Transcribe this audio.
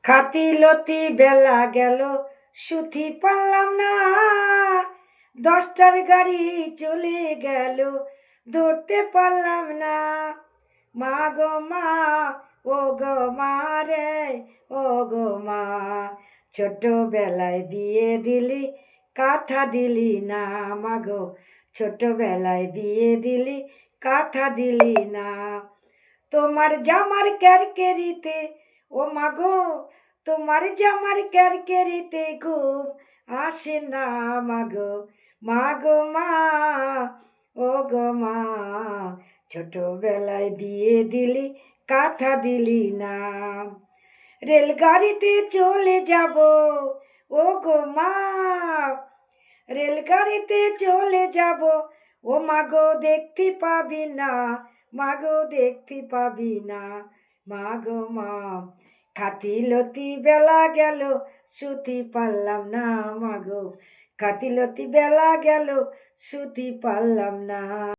খাতিলতি বেলা গেল, সুথি পারলাম না। 10টার গাড়ি চলে গেল, ধরতে পারলাম না। মা গো মা, ও গো মা রে, ও গো মা, ছোটবেলায় বিয়ে দিলি, কথা দিলি না। মা গো, ছোটবেলায় বিয়ে দিলি, কথা দিলি না। তোমার জামার ক্যারকেরিতে, ও মা গো, তোমার জামার ক্যারকেরিতে ঘুম আসে না। মা গো, মা গো মা, ও গো মা, ছোটবেলায় বিয়ে দিলি, কথা দিলি না। রেলগাড়িতে চলে যাব, ও গো মা, রেলগাড়িতে চলে যাব, ও মা গো দেখতে পাবি না। মা গো দেখতে পাবি না। মা গো মা, খাতিলতি বেলা গেল, শুতে পারলাম না। মা গো, খাতিলতি বেলা গেল, শুতে পারলাম না।